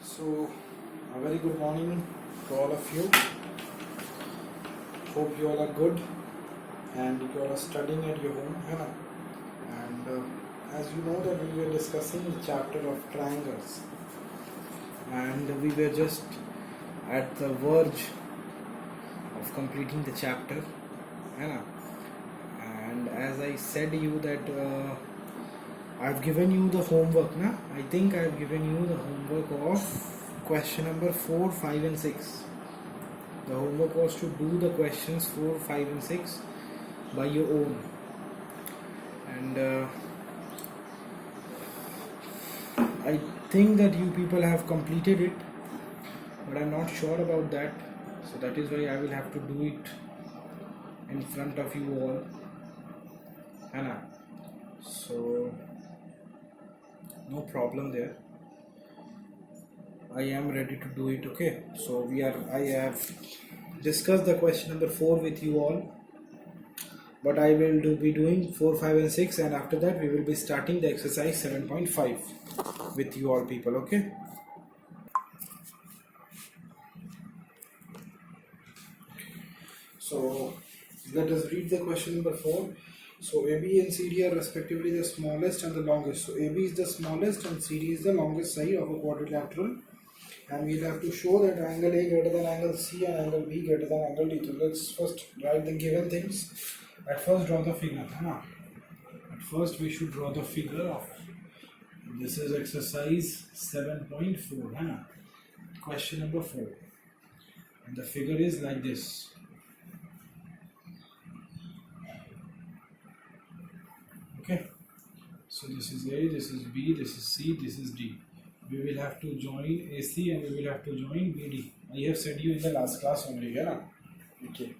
So, a very good morning to all of you. Hope you all are good and you all are studying at your home, है ना? And as you know that we were discussing the chapter of triangles, and we were just at the verge of completing the chapter, है ना? And as I said you that I've given you the homework, na? I think I've given you the homework of question number 4, 5 and 6. The homework was to do the questions 4, 5 and 6 by your own. And I think that you people have completed it, but I'm not sure about that. So that is why I will have to do it in front of you all. Anna. So no problem there. I am ready to do it. Okay, so I have discussed the question number 4 with you all, but I will be doing 4, 5 and 6, and after that we will be starting the exercise 7.5 with you all people. Okay, so let us read the question number 4. So AB and CD are respectively the smallest and the longest. So AB is the smallest and CD is the longest side of a quadrilateral, and we'll have to show that angle A greater than angle C and angle B greater than angle D. So let's first write the given things. At first draw the figure. At first we should draw the figure of this is exercise 7.4. Question number 4. And the figure is like this. Okay. So this is A, this is B, this is C, this is D. We will have to join AC and we will have to join BD. I have said you in the last class only, yeah? Okay.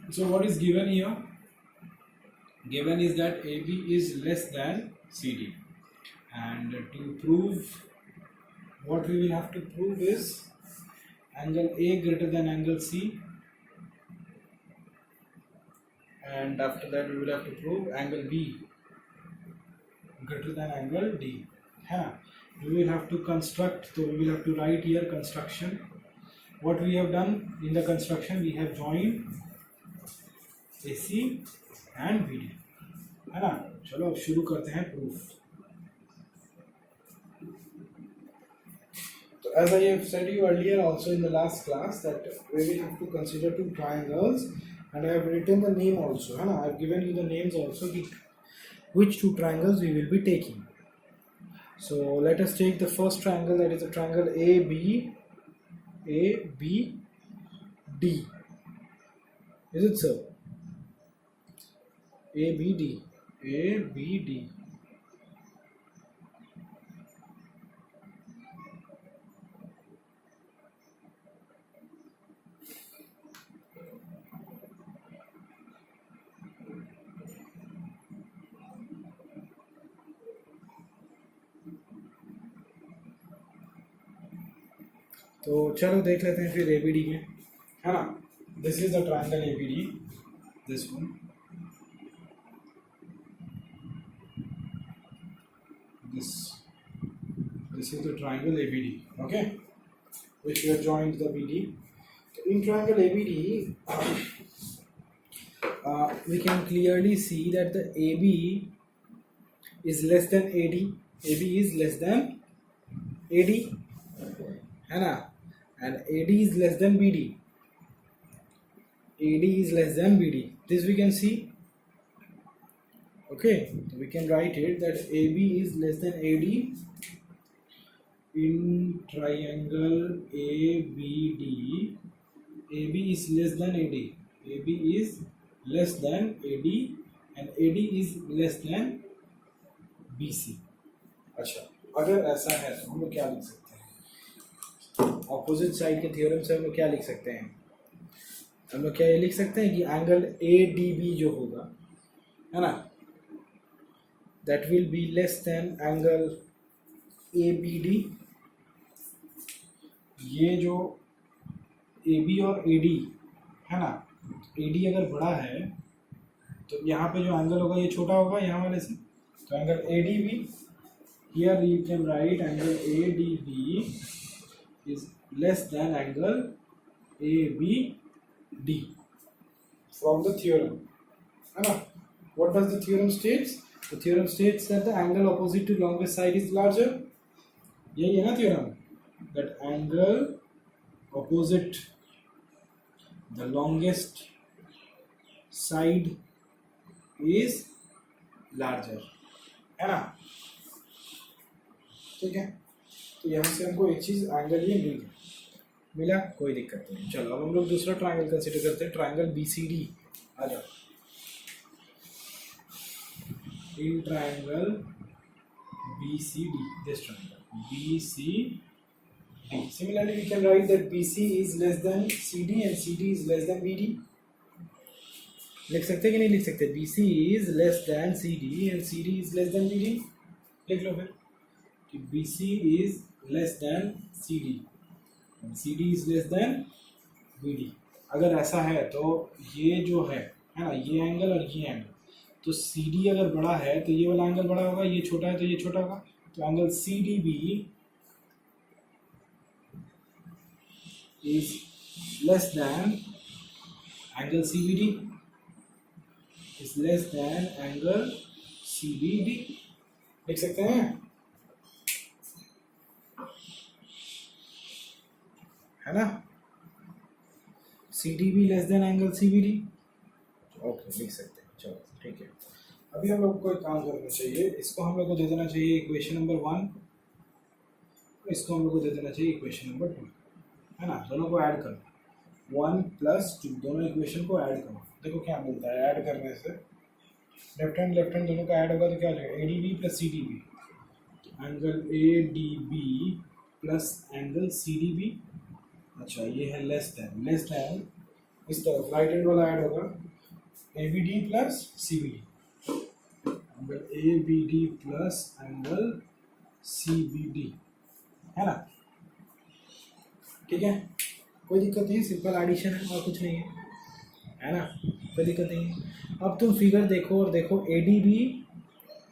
So what is given here? Given is that AB is less than CD. And to prove, what we will have to prove is angle A greater than angle C. And after that we will have to prove angle B greater than angle D. Yeah. We will have to construct, so we will have to write here construction. What we have done in the construction, we have joined AC and BD, है ना? चलो अब शुरू करते हैं proof. So as I have said you earlier also in the last class that we will have to consider two triangles, and I have written the name also, है ना? I have given you the names also, which two triangles we will be taking. So let us take the first triangle, that is the triangle ABD. Is it so? ABD. तो चलो देख लेते हैं फिर ABD में, है ना? This is the triangle ABD, this one. This is the triangle ABD, okay, which we have joined the BD. In triangle ABD, we can clearly see that the AB is less than AD. AB is less than AD, है ना? And AD is less than BD. AD is less than BD. This we can see. Okay, so we can write it that AB is less than AD in triangle ABD. AB is less than AD. AB is less than AD and AD is less than BC. अच्छा, अगर ऐसा है तो हम लोग क्या लिख सकते हैं? ऑपोजिट साइड के थ्योरम से हम लोग क्या लिख सकते हैं? हम लोग क्या ये लिख सकते हैं कि एंगल ADB जो होगा, है ना, that will be less than angle ABD. ये जो AB और AD है ना, AD अगर बड़ा है तो यहाँ पे जो एंगल होगा ये छोटा होगा यहाँ वाले से, तो angle ADB here you can write angle ADB is less than angle ABD from the theorem, है ना? What does the theorem states? The theorem states that the angle opposite to longest side is larger. यही है ना theorem? That angle opposite the longest side is larger, है ना? ठीक है, तो यहाँ से हमको एक चीज एंगल ये मिला, कोई दिक्कत नहीं। चलो अब हम लोग दूसरा ट्रायंगल कंसीडर करते हैं, ट्रायंगल BCD। आ जाओ, in triangle BCD, this triangle BCD, similarly we can write that BC is less than CD and CD is less than BD। लिख सकते कि नहीं लिख सकते? BC is less than CD and CD is less than BD। लिख लो फिर कि BC is less than CD and CD is less than BD। अगर ऐसा है तो ये जो है ना, ये एंगल और ये एंगल, तो CD अगर बड़ा है तो ये वाला एंगल बड़ा होगा, ये छोटा है तो ये छोटा होगा। तो angle CDB is less than angle CBD is less than angle CBD। लिख सकते हैं, है ना? CDB less than angle CBD, okay लिख सकते हैं। चलो ठीक है, अभी हम लोग को एक काम करना चाहिए, इसको हम लोग को दे देना चाहिए इक्वेशन नंबर 1, इसको हम लोग को दे देना चाहिए इक्वेशन नंबर 2, है ना? दोनों को ऐड करो, 1 + 2, दोनों इक्वेशन को ऐड करो। देखो क्या मिलता है ऐड करने से, लेफ्ट हैंड दोनों का ऐड होगा तो क्या हो जाएगा? ADB + CDB, angle ADB plus angle CDB। अच्छा ये है लेस देन, इस तरफ राइट हैंड वाला ऐड होगा, ABD + CBD, angle ABD plus angle CBD, है ना? ठीक है, कोई दिक्कत नहीं, सिंपल एडिशन है और कुछ नहीं है ना? कोई दिक्कत नहीं है। अब तुम फिगर देखो और देखो ADB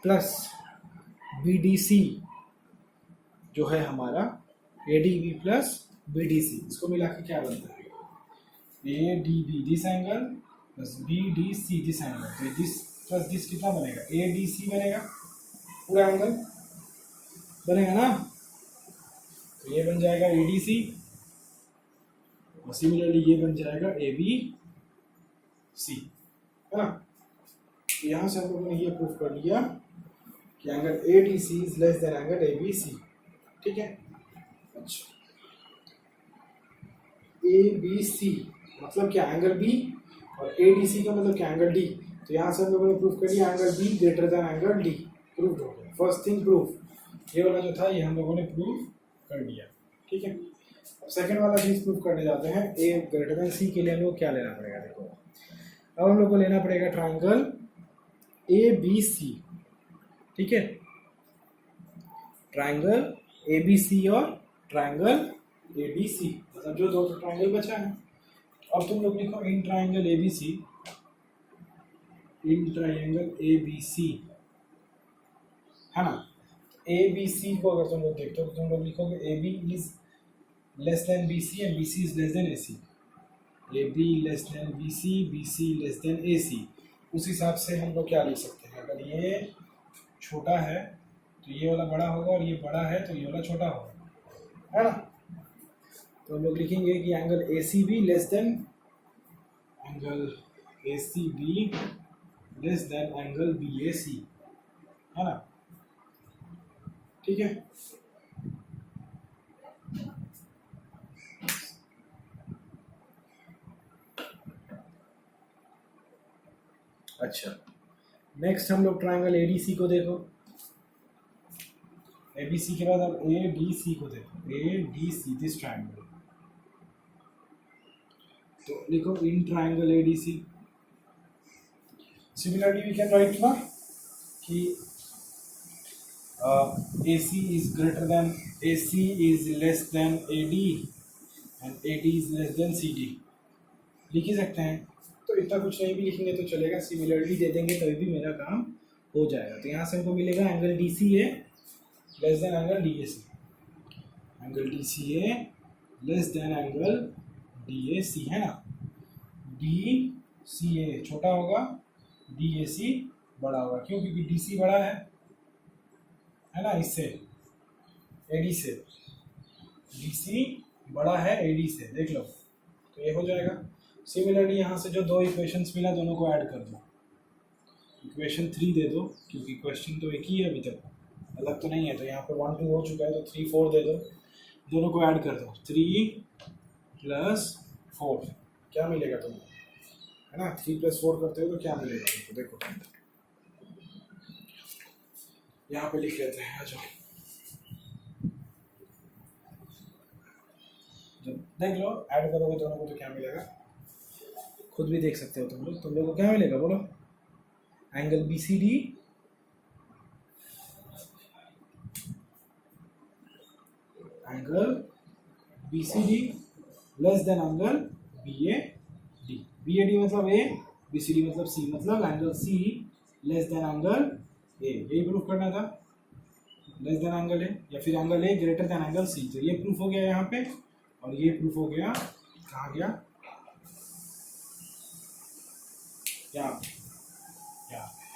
प्लस BDC जो है हमारा, ADB प्लस BDC, इसको मिला के क्या बनता है? ADB this angle plus BDC this angle, तो दिस प्लस दिस कितना बनेगा? ADC बनेगा, पूरा एंगल बनेगा ना? तो ये बन जाएगा ADC और सिमिलरली ये बन जाएगा ABC, है ना? तो यहाँ से हम लोगों ने ये प्रूव कर लिया कि angle ADC is less than angle ABC। ठीक है, अच्छा ABC मतलब क्या? एंगल B, और ADC का मतलब क्या? Angle D। तो यहाँ से हम लोगों ने प्रूव कर लिया angle B greater than angle D, prove हो गया। फर्स्ट थिंग प्रूफ, ये वाला जो था ये हम लोगों ने प्रूव कर लिया। ठीक है, अब सेकंड वाला चीज प्रूव करने जाते हैं। A ग्रेटर देन C के लिए हम लोग क्या लेना पड़ेगा? देखो अब हम लोग को लेना पड़ेगा ट्रायंगल ABC। ठीक है, ट्रायंगल ABC और ट्रायंगल ABC, मतलब जो दो ट्रायंगल बचा है। अब तुम लोग लिखो in triangle ABC, in triangle ABC, है ना? ABC को अगर तुम लोग देखते हो तो तुम लोग लिखोगे AB is less than BC and BC is less than AC। AB less than BC, BC less than AC। उस हिसाब से हम लोग क्या लिख सकते हैं? अगर ये छोटा है तो ये वाला बड़ा होगा, और ये बड़ा है तो ये वाला छोटा होगा, है ना? तो हम लोग लिखेंगे कि angle ACB less than angle BAC, है ना? ठीक है, अच्छा नेक्स्ट हम लोग ट्रायंगल ADC को देखो। ABC के बाद अब ADC को देखो, ADC दिस ट्रायंगल, तो लिखो in triangle ADC। Similarly we can write ना कि AC is greater than AC is less than AD and AD is less than CD, लिख ही सकते हैं। तो इतना कुछ नहीं भी लिखेंगे तो चलेगा, सिमिलरली दे देंगे तभी भी मेरा काम हो जाएगा। तो यहाँ से हमको मिलेगा एंगल DC है less than angle D A C, angle D C A less than angle D A C, है ना। डी सी ए छोटा होगा, डी ए सी बड़ा होगा, क्यों? क्योंकि डी सी बड़ा है ना, इससे एडी से, डी सी बड़ा है एडी से, देख लो, तो ये हो जाएगा। सिमिलरली यहाँ से जो दो इक्वेशंस मिला दोनों को ऐड कर दो, इक्वेशन 3 दे दो, क्योंकि क्वेश्चन तो एक ही है अभी तक, अलग तो नहीं है, तो यहाँ पे 1 2 हो चुका है, तो 3 4 दे दो, दोनों को ऐड कर दो, 3 + 4 क्या मिलेगा तुमको, है ना। 3 + 4 करते हो तो क्या मिलेगा तुमको, देखो यहाँ पे लिख लेते हैं, आ जाओ, जब देख लो ऐड करोगे दोनों को तो क्या मिलेगा, खुद भी देख सकते हो तुम लोग को क्या मिलेगा, बोलो। Angle B C D less than angle B A D मतलब ए, बी सी डी मतलब सी, मतलब angle C less than angle A, यही प्रूफ करना था, लेस देन एंगल ए, या फिर angle A greater than angle C, तो ये प्रूफ हो गया यहाँ पे, और ये प्रूफ हो गया कहाँ गया, यहाँ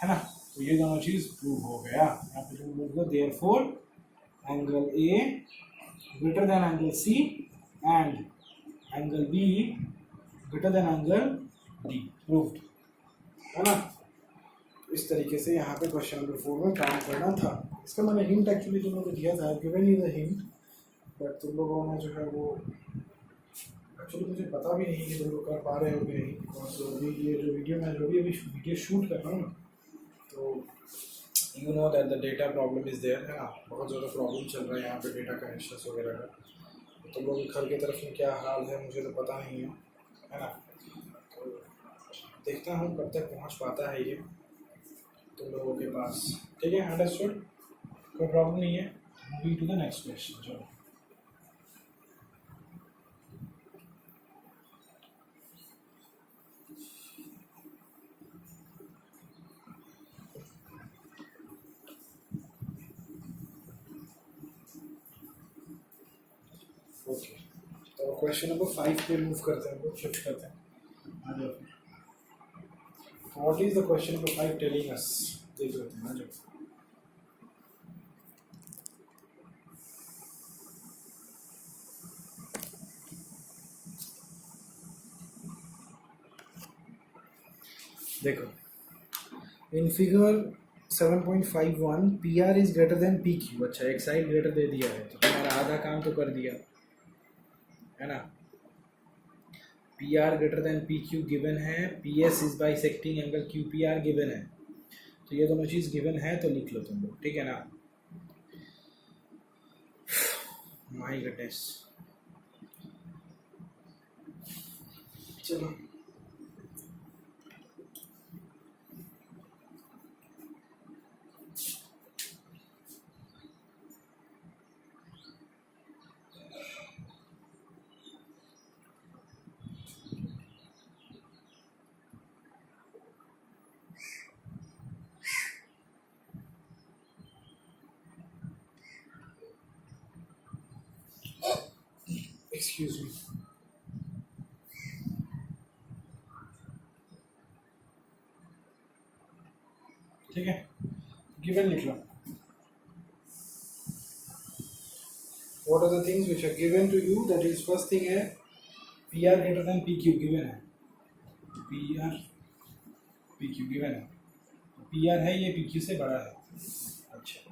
है ना। तो ये दोनों चीज प्रूव हो गया, यहाँ पे तुम बोल दो therefore angle A greater than angle C and angle B greater than angle D, proved, है ना। इस तरीके से यहाँ पे क्वेश्चन नंबर 4 में काम करना था। इसका मैंने हिंट एक्चुअली तुम लोगों को दिया था, given you the hint, but तुम लोगों ने जो है वो एक्चुअली मुझे पता भी नहीं कि तुम लोग कर पा रहे हो कि नहीं, और जो भी ये जो वीडियो मैं जो भी अभी वीडियो शूट कर रहा हूँ, तो you know that the data problem is there, है ना। बहुत ज़्यादा प्रॉब्लम चल रहा है यहाँ पे डेटा कनेक्शंस वगैरह का। तुम लोगों के घर की तरफ में क्या हाल है मुझे तो पता नहीं है ना। तो देखता हूँ कब तक पहुँच पाता है ये तुम लोगों के पास, ठीक है। अंडरस्टूड, कोई प्रॉब्लम नहीं है। Moving to the next question, चलो। ओके, तो क्वेश्चन नंबर 5 पे मूव करते हैं, लोग शिफ्ट करते हैं, आ जाओ फिर। What is the question number 5 telling us, देख लेते हैं, आ जाओ। देखो, in figure 7.51 P R is greater than P Q. अच्छा, एक साइड ग्रेटर दे दिया है तो तुम्हारा आधा काम तो कर दिया, है ना। P R greater than P Q given है, P S is bisecting angle Q P R given है, तो ये दोनों चीज़ गिवन है, तो लिख लो तुम लोग, ठीक है ना। माय गुडनेस, चलो एक्सक्यूज मी, ठीक है। गिवन लिख लो, what are the things which are given to you, that is first thing है P R greater than P Q given है, P R P Q given है, पी आर है ये पी क्यू से बड़ा है। अच्छा,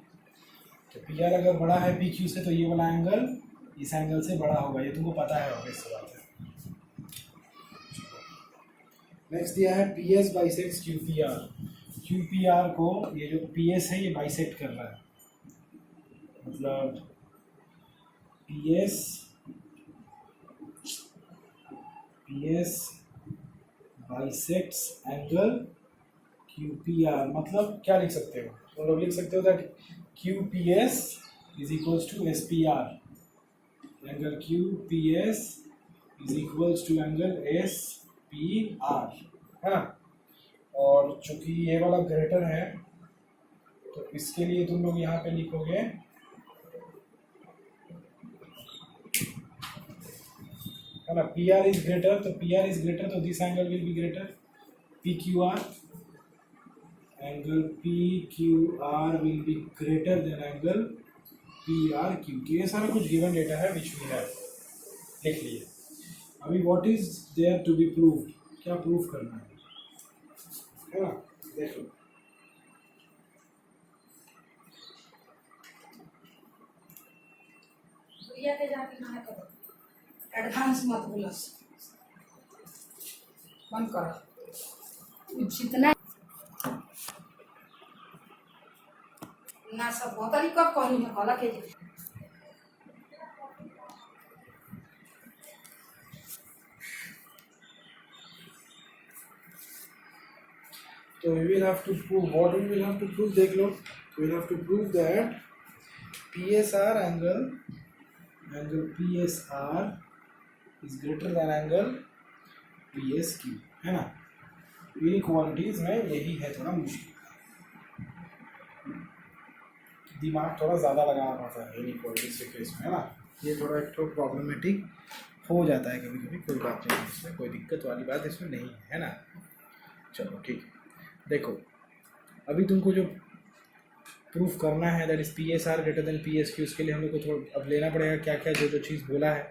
तो पी आर अगर बड़ा है पी क्यू से तो ये वाला एंगल इस एंगल से बड़ा होगा, ये तुमको पता है, ऑब्वियस सी बात है। नेक्स्ट दिया है P S bisects Q P R, Q P are को ये जो पी एस है ये बाइसेक्ट कर रहा है, मतलब P S bisects angle Q P are, मतलब क्या लिख सकते हो तुम लोग, लिख सकते हो that Q P S is equals to S P R, angle Q P S is equals to angle S P R, है ना। और चूंकि ये वाला ग्रेटर है तो इसके लिए तुम लोग यहाँ पे लिखोगे है ना, पी आर इज ग्रेटर, तो पी आर इज ग्रेटर तो this angle will be greater, P Q are, angle P Q R will be greater than angle P R Q. ये सारा कुछ गिवन डेटा है विच वी हैव लिख लिए। अभी what is there to be proved, क्या prove करना है ना, देखो के जाके ना करो, एडवांस मत बोलो, बंद करो जितना ना सब बहुत तरीका कहनी है कला के। तो we will have to prove, what we will have to prove, देख लो, we will have to prove that PSR angle PSR is greater than angle PSQ, है ना। इनइक्वालिटीज में यही है थोड़ा मुश्किल, दिमाग थोड़ा ज़्यादा लगाना पड़ता है इनइक्वालिटीज के केस में, है ना। ये थोड़ा एक तो प्रॉब्लमेटिक हो जाता है कभी कभी, कोई बात नहीं, इसमें कोई दिक्कत वाली बात इसमें नहीं है ना। चलो ठीक है, देखो अभी तुमको जो प्रूफ करना है that is P S are greater than P S Q, उसके लिए हम लोग को थोड़ा अब लेना पड़ेगा क्या क्या जो जो चीज़ बोला है।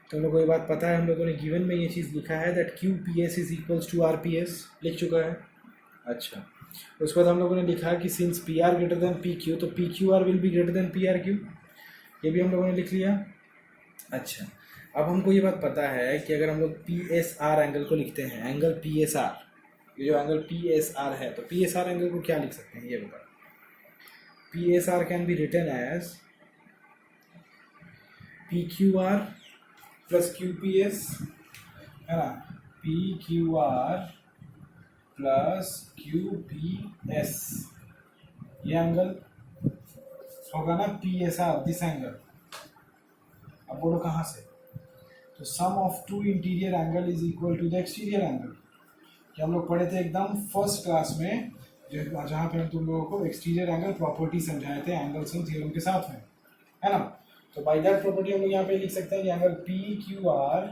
तो हम लोग को ये बात पता है, हम लोगों ने गिवन में ये चीज़ लिखा है that Q P S is equals to R P S, लिख चुका है। अच्छा, उसके बाद हम लोगों ने लिखा कि since P R greater than P Q, तो P Q R will be greater than P R Q, ये भी हम लोगों ने लिख लिया। अच्छा, अब हमको ये बात पता है कि अगर हम लोग पी एस आर एंगल को लिखते हैं, एंगल पी एस आर, ये जो एंगल पी एस आर है, तो पी एस आर एंगल को क्या लिख सकते हैं ये बताओ। P S R can be written as P Q R plus Q P S, है ना, P Q R plus Q P S, ये एंगल होगा ना P S R, this angle. अब बोलो कहाँ से, तो sum of two interior angle is equal to the exterior angle. कि हम लोग पढ़े थे एकदम फर्स्ट क्लास में, जहाँ पे हम तुम लोगों को एक्सटीरियर एंगल प्रॉपर्टी समझाए थे एंगल्स एंड थ्योरम के साथ में, है ना। तो बाय दैट प्रॉपर्टी हम लोग यहाँ पे लिख सकते हैं कि angle P Q R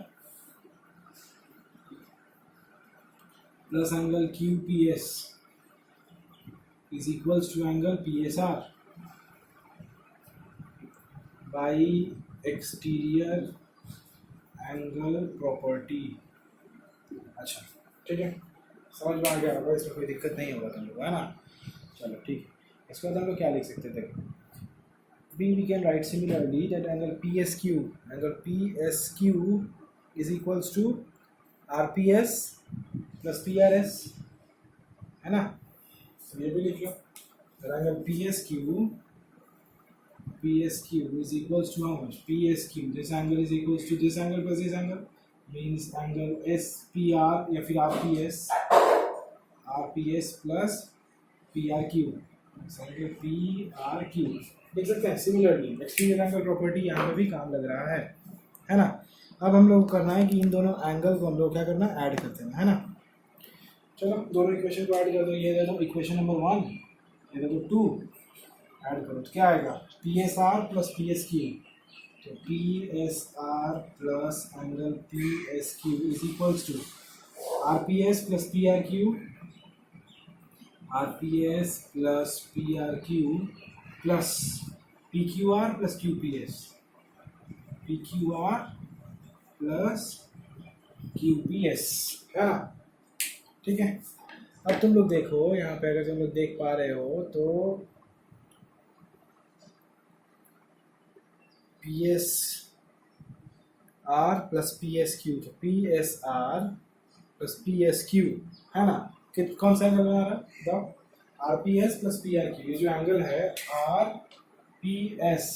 plus angle Q P S is equals to angle P S R by exterior angle property. अच्छा ठीक है, समझ में आ गया होगा, इसमें कोई दिक्कत नहीं होगा तुम लोग, है ना। चलो ठीक है, इसको हम लोग क्या लिख सकते थे, be we can write similarly that angle P S Q is equals to R P S plus P R S, है ना। तो ये भी लिख लो, angle P S Q is equals to how much, P S Q, this angle is equals to this angle plus this angle, means angle S P R या फिर R P S plus P R Q, angle P R Q देख सकते हैं। Similarly exterior angle property यहाँ पे भी काम लग रहा है ना। अब हम लोग करना है कि इन दोनों एंगल को हम लोग क्या करना है, ऐड करते हैं, है ना। चलो दोनों इक्वेशन को ऐड कर दो, ये दे दो इक्वेशन नंबर 1, ये दे दो 2, ऐड करो तो क्या आएगा, P S R plus P S Q, तो P S R plus angle P S Q is equals to R P S plus P R Q, R P S plus P R Q plus P Q R plus Q P S, P Q R plus Q P S, है ना। ठीक है, अब तुम लोग देखो यहाँ पे, अगर तुम लोग देख पा रहे हो तो P S R plus P S Q, तो P S R plus P S Q, है ना। कौन सा एंगल बना रहा है, R P S plus P R Q, ये जो एंगल है R P S,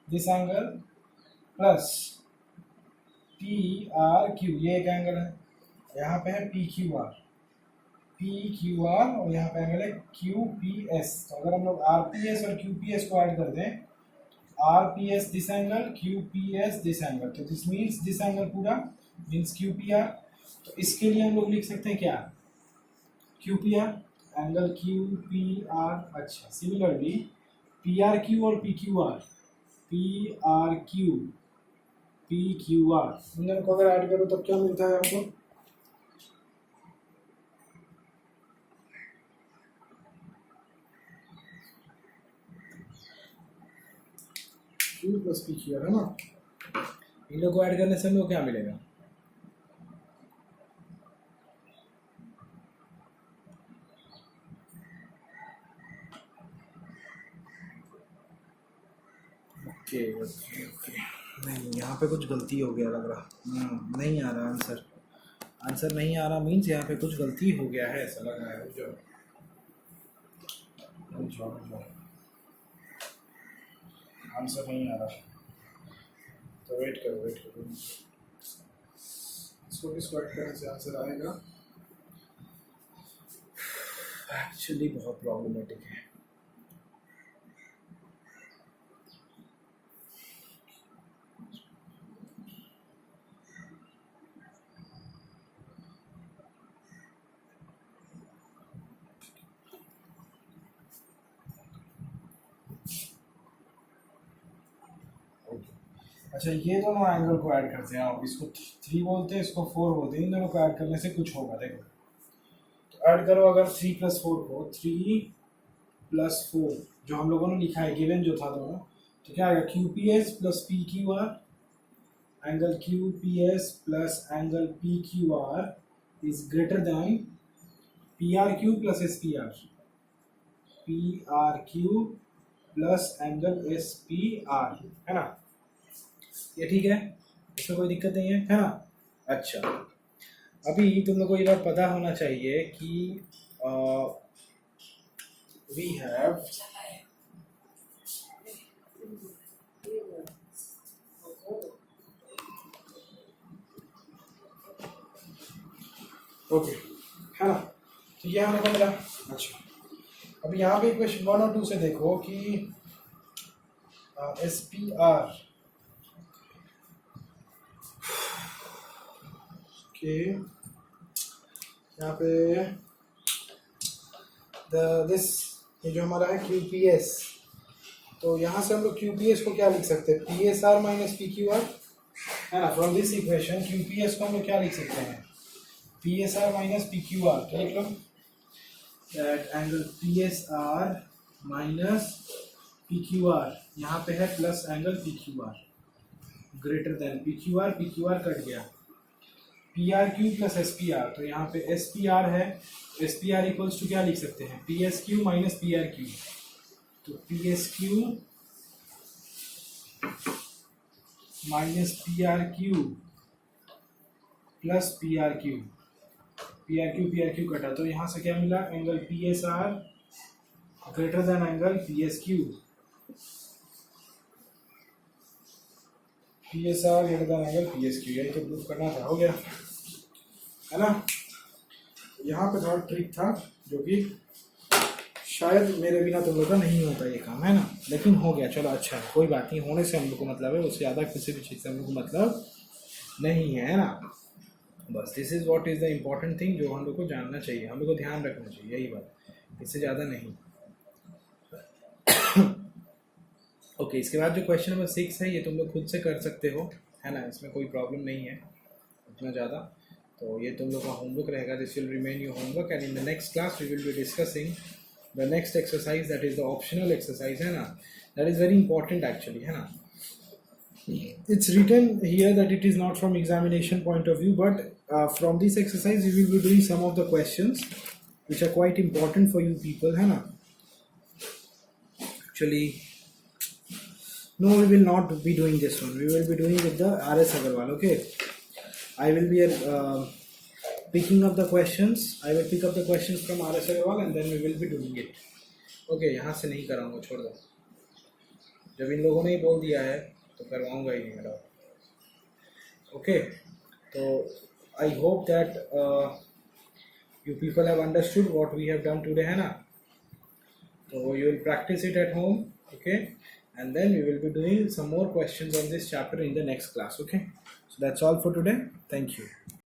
this angle plus P R Q, ये एक एंगल है, यहाँ पे है पी क्यू आर और यहाँ पे एंगल है क्यू पी एस। तो अगर हम लोग आर पी एस और क्यू पी एस को ऐड कर दें, R P S this angle, Q P S this angle, तो दिस मीन्स दिस एंगल पूरा मीन्स क्यू पी आर। तो इसके लिए हम लोग लिख सकते हैं क्या, Q P R, angle Q P R. अच्छा, सिमिलरली पी आर क्यू और P Q R P Q R, इन दोनों को अगर ऐड करो तब क्या मिलता है हमको? Q plus P Q are है ना। इन लोगों को ऐड करने से हम लोग क्या मिलेगा? ओके ओके ओके, नहीं यहाँ पे कुछ गलती हो गया लग रहा। नहीं आ रहा आंसर, आंसर नहीं आ रहा मीन्स यहाँ पे कुछ गलती हो गया है ऐसा लग रहा है। जो आंसर नहीं आ रहा, तो वेट करो इसको भी स्क्वाट करने से आंसर आएगा। एक्चुअली बहुत प्रॉब्लमेटिक है। अच्छा, ये दोनों एंगल को ऐड करते हैं, आप इसको 3 बोलते हैं, इसको 4 बोलते हैं। इन दोनों को ऐड करने से कुछ होगा, देखो तो ऐड करो अगर 3 + 4 को, 3 + 4 जो हम लोगों ने लिखा है गिवन जो था दोनों, तो क्या आएगा? QPS + PQR, angle QPS plus angle PQR is greater than PRQ + SPR, PRQ plus angle SPR, है ना? ये ठीक है, इसमें कोई दिक्कत नहीं है ना? अच्छा, अभी तुम लोग को ये बात पता होना चाहिए कि वी हैव ओके, है ना? तो ये हमें मिला। अच्छा, अब यहाँ पे क्वेश्चन 1 और 2 से देखो कि SPR के यहाँ पे दिस ये जो हमारा है QPS, तो यहाँ से हम लोग QPS को क्या लिख सकते हैं? PSR - PQR, है ना? फ्रॉम दिस इक्वेशन QPS को हम लोग क्या लिख सकते हैं? PSR - PQR, तो लिख लो दैट एंगल PSR - PQR यहाँ पे है plus angle PQR greater than PQR cut गया, PRQ + SPR, तो यहाँ पे SPR है, SPR इक्वल्स टू क्या लिख सकते हैं? PSQ - PRQ, तो PSQ - PRQ प्लस PRQ कटा, तो यहाँ से क्या मिला? Angle PSR greater than angle PSQ, PSR greater than angle PSQ, यही तो प्रूफ करना था, हो गया है ना? यहाँ पे थोड़ा ट्रिक था जो कि शायद मेरे बिना तुम लोग का नहीं होता ये काम, है ना? लेकिन हो गया, चलो अच्छा है, कोई बात नहीं, होने से हम लोग को मतलब है, उससे ज़्यादा किसी भी चीज़ से हम लोग को मतलब नहीं है ना? बस this is what is the important thing जो हम लोग को जानना चाहिए, हम लोग को ध्यान रखना चाहिए, यही बात, इससे ज़्यादा नहीं। ओके, इसके बाद जो क्वेश्चन नंबर 6 है ये तुम लोग खुद से कर सकते हो, है ना? इसमें कोई प्रॉब्लम नहीं है उतना ज़्यादा, तो ये तुम लोग का होमवर्क रहेगा, this will remain your homework, and in the next class we will be discussing the next exercise, that is the optional exercise, है ना? That is very important actually, है ना? It's written here that it is not from examination point of view, but from this exercise we will be doing some of the questions which are quite important for you people, है ना? Actually, no, we will not be doing this one. We will be doing with the RS Agarwal. Okay, I will be picking up the questions. I will pick up the questions from RS Agarwal and then we will be doing it. Okay, यहाँ से नहीं कराऊंगा, छोड़ दो, जब इन लोगों ने ही बोल दिया है तो करवाऊंगा ही नहीं मेरा। ओके, तो I hope that you people have understood what we have done today, है ना? तो you will practice it at home, okay, and then we will be doing some more questions on this chapter in the next class. Okay, so that's all for today. Thank you.